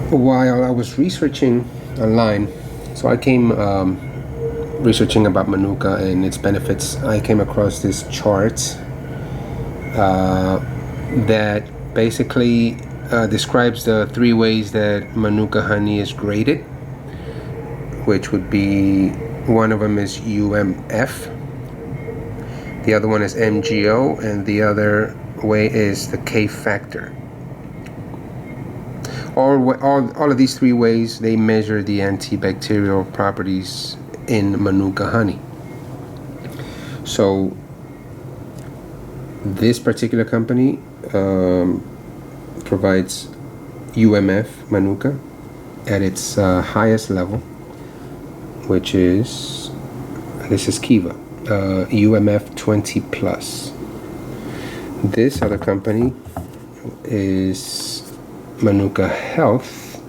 While I was researching online, so I came researching about Manuka and its benefits, I came across this chart that basically describes the three ways that Manuka honey is graded, which would be, one of them is UMF, the other one is MGO, and the other way is the K factor. All of these three ways, they measure the antibacterial properties in Manuka honey. So this particular company provides UMF Manuka at its highest level, which is, this is Kiva, UMF 20 plus. This other company is Manuka Health,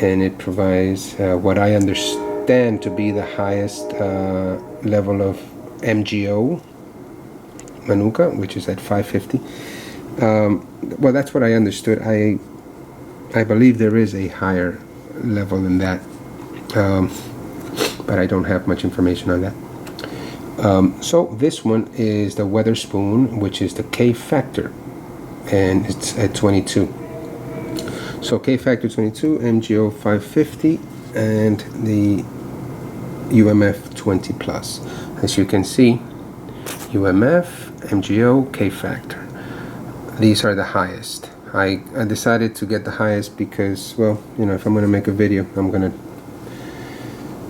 and it provides what I understand to be the highest level of MGO Manuka, which is at 550. Well, that's what I understood. I believe there is a higher level than that, but I don't have much information on that. So this one is the Weatherspoon, which is the K factor, and it's at 22. So K factor 22, MGO 550, and the UMF 20 plus. As you can see, UMF, MGO, K factor. These are the highest. I decided to get the highest because, well, you know, if I'm going to make a video, I'm going to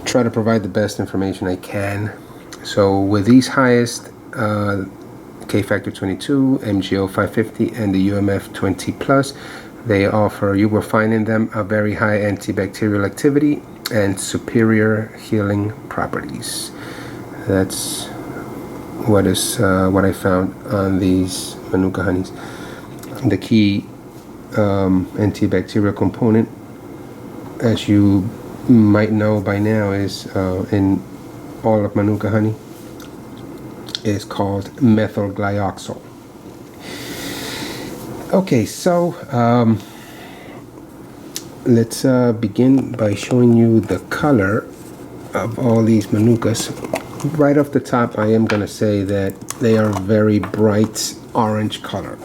try to provide the best information I can. So with these highest, K factor 22, MGO 550, and the UMF 20 plus, they offer, you will find in them, a very high antibacterial activity and superior healing properties. That's what I found on these Manuka honeys. The key antibacterial component, as you might know by now, is in all of Manuka honey, is called methyl glyoxal. Okay, so let's begin by showing you the color of all these Manukas. Right off the top, I am going to say that they are very bright orange color.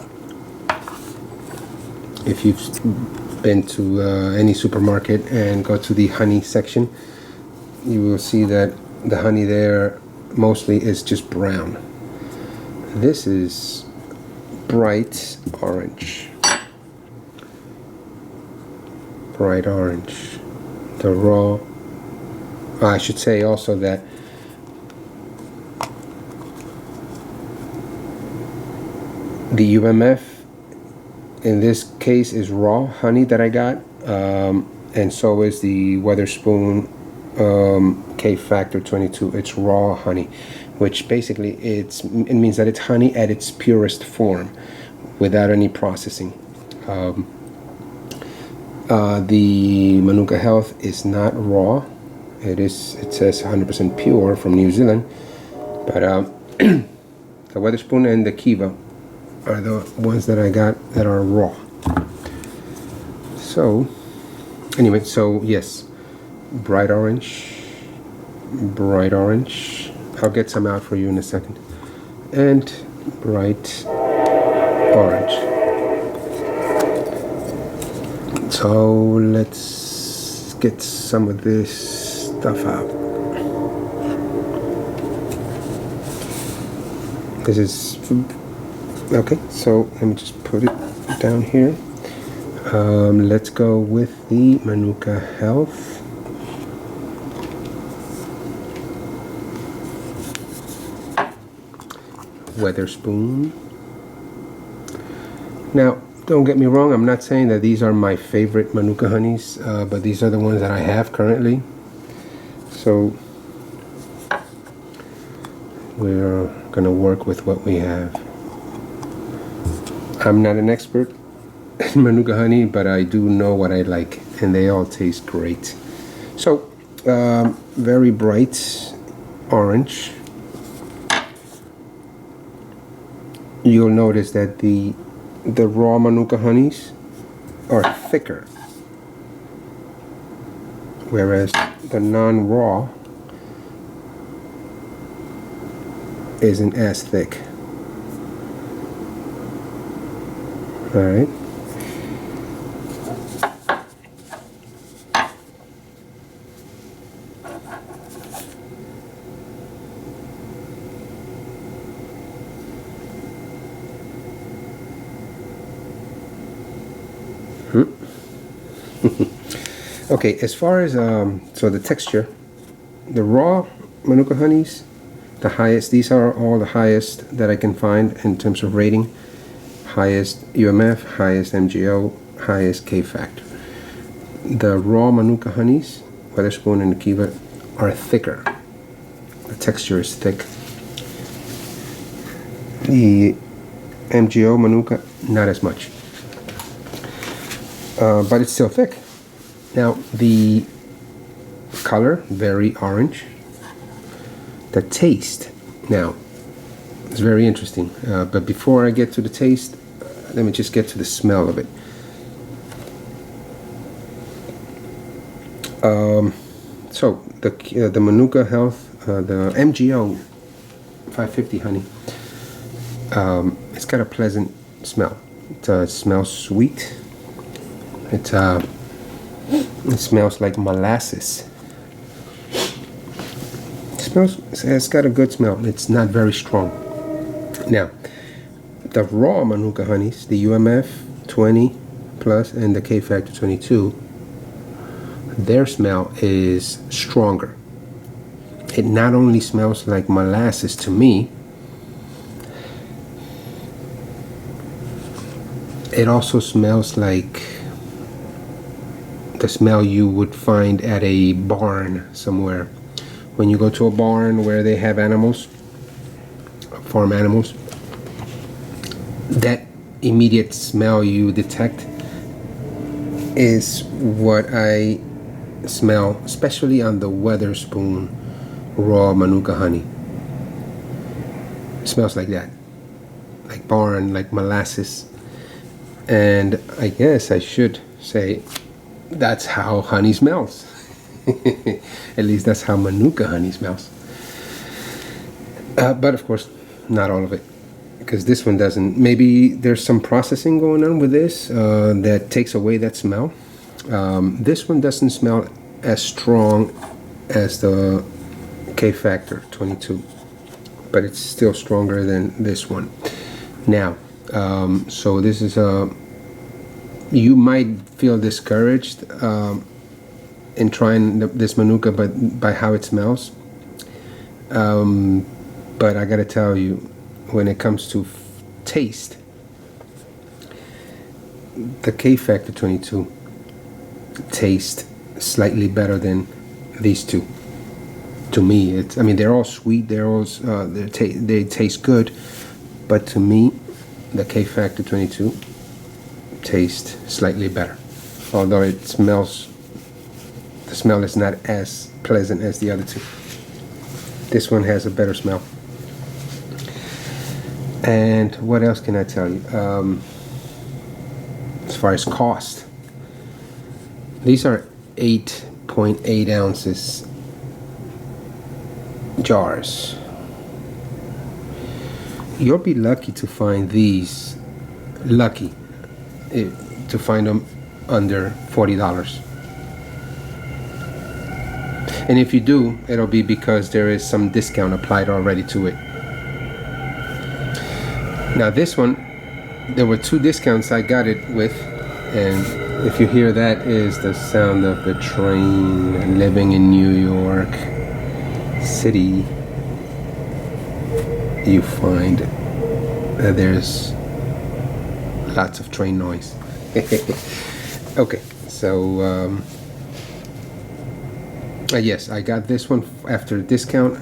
If you've been to any supermarket and go to the honey section, you will see that the honey there mostly is just brown. This is bright orange. Bright orange. The raw, I should say also that the UMF in this case is raw honey that I got, and so is the Weatherspoon K factor 22. It's raw honey, which basically it means that it's honey at its purest form, without any processing. The Manuka Health is not raw. It says 100% pure from New Zealand, but the Weatherspoon and the Kiva are the ones that I got that are raw. So anyway, so yes, bright orange. I'll get some out for you in a second. And bright orange. So let's get some of this stuff out. This is okay, so let me just put it down here. Let's go with the Manuka Health. Weatherspoon. Now, don't get me wrong, I'm not saying that these are my favorite Manuka honeys, but these are the ones that I have currently. So we're gonna work with what we have. I'm not an expert in Manuka honey, but I do know what I like, and they all taste great. So very bright orange. You'll notice that the raw Manuka honeys are thicker whereas the non-raw isn't as thick. All right. Okay, as far as so the texture, the raw Manuka Honeys, the highest, these are all the highest that I can find in terms of rating. Highest UMF, highest MGO, highest K factor. The raw Manuka Honeys, Weatherspoon and Kiva, are thicker. The texture is thick. The MGO Manuka, not as much. But it's still thick. Now, the color, very orange. The taste, now, it's very interesting. But before I get to the taste, let me just get to the smell of it. So, the Manuka Health, the MGO 550 honey, it's got a pleasant smell. It smells sweet. It smells like molasses. It's got a good smell. It's not very strong. Now, the raw Manuka Honeys, the UMF 20 plus and the K factor 22, their smell is stronger. It not only smells like molasses to me, it also smells like the smell you would find at a barn somewhere. When you go to a barn where they have animals, farm animals, that immediate smell you detect is what I smell, especially on the Weatherspoon raw Manuka honey. It smells like that, like barn, like molasses. And I guess I should say that's how honey smells. At least that's how Manuka honey smells. But of course, not all of it, because this one doesn't. Maybe there's some processing going on with this that takes away that smell. This one doesn't smell as strong as the K factor 22, but it's still stronger than this one. Now, so this is you might feel discouraged in trying this Manuka, but by how it smells. But I gotta tell you, when it comes to taste, the K factor 22 tastes slightly better than these two. To me, I mean, they're all sweet. They're all they taste good, but to me, the K factor 22 tastes slightly better. Although it smells, the smell is not as pleasant as the other two. This one has a better smell. And what else can I tell you? As far as cost, these are 8.8 ounces jars. You'll be lucky to find these, to find them under $40. And if you do, it'll be because there is some discount applied already to it. Now this one, there were 2 discounts I got it with, and if you hear that is the sound of the train. Living in New York City, you find that there's lots of train noise. Okay, so yes, I got this one after discount,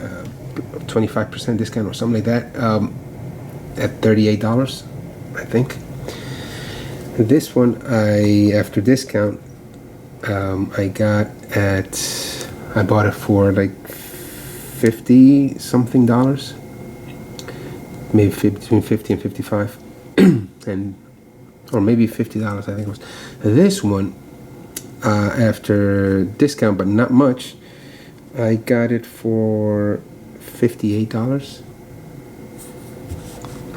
25% discount or something like that, at $38, I think. This one, after discount, I bought it for like $50 something, maybe between 50 and 55, or maybe $50, I think it was. This one after discount, but not much. I got it for $58.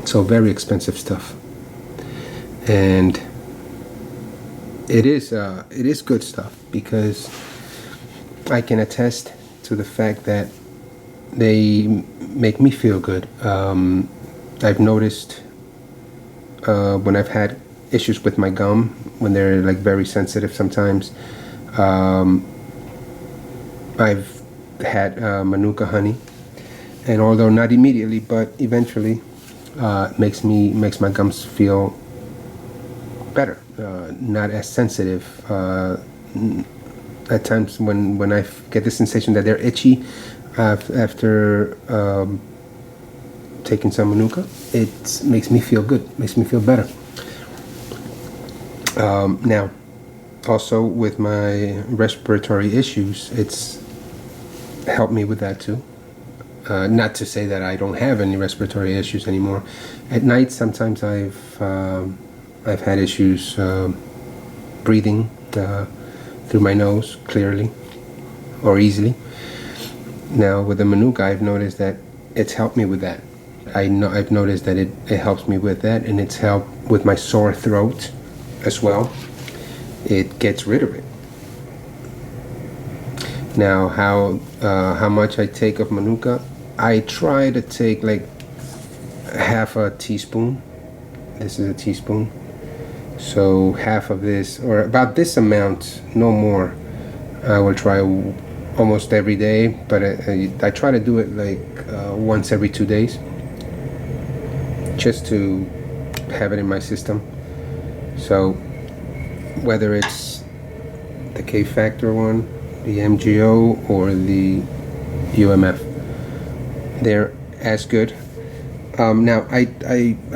So very expensive stuff, and it is good stuff, because I can attest to the fact that they make me feel good. I've noticed when I've had issues with my gum, when they're like very sensitive sometimes, I've had Manuka honey, and although not immediately, but eventually, makes my gums feel better, not as sensitive. At times when I get the sensation that they're itchy after taking some Manuka, it makes me feel good, makes me feel better. Now, also with my respiratory issues, it's helped me with that too. Not to say that I don't have any respiratory issues anymore. At night, sometimes I've had issues breathing through my nose clearly or easily. Now with the Manuka, I've noticed that it's helped me with that. I've noticed that it helps me with that, and it's helped with my sore throat as well. It gets rid of it. Now, how much I take of Manuka? I try to take like half a teaspoon. This is a teaspoon. So half of this, or about this amount, no more, I will try almost every day, but I try to do it like once every 2 days, just to have it in my system. So whether it's the K Factor one, the MGO, or the UMF, they're as good. Now I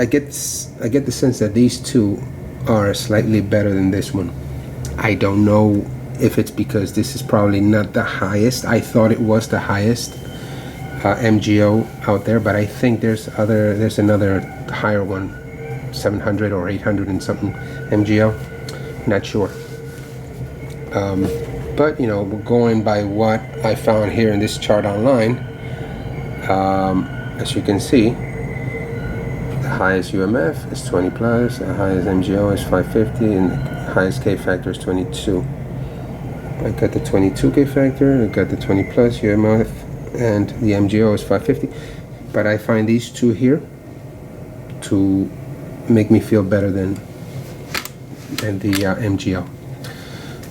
get the sense that these two are slightly better than this one. I don't know if it's because this is probably not the highest. I thought it was the highest MGO out there, but I think there's another higher one, 700 or 800 and something MGO. Not sure. But you know, going by what I found here in this chart online, as you can see, the highest UMF is 20 plus, the highest MGO is 550, and the highest K factor is 22. I got the 22 K factor, I got the 20 plus UMF, and the MGO is 550. But I find these two here to make me feel better than the MGO.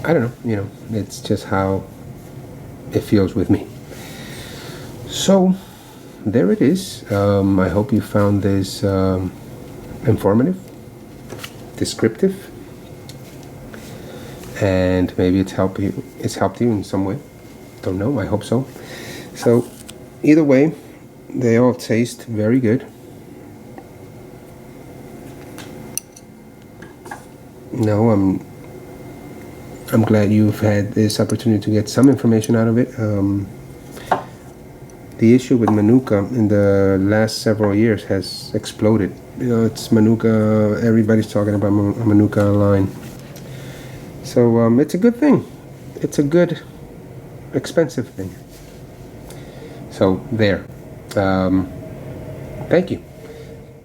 I don't know, you know, it's just how it feels with me. So there it is. I hope you found this informative, descriptive, and maybe it's helped you in some way. Don't know, I hope so. So either way, they all taste very good. No, I'm glad you've had this opportunity to get some information out of it. The issue with Manuka in the last several years has exploded. You know, it's Manuka, everybody's talking about Manuka online. So it's a good thing. It's a good, expensive thing. So there. Thank you.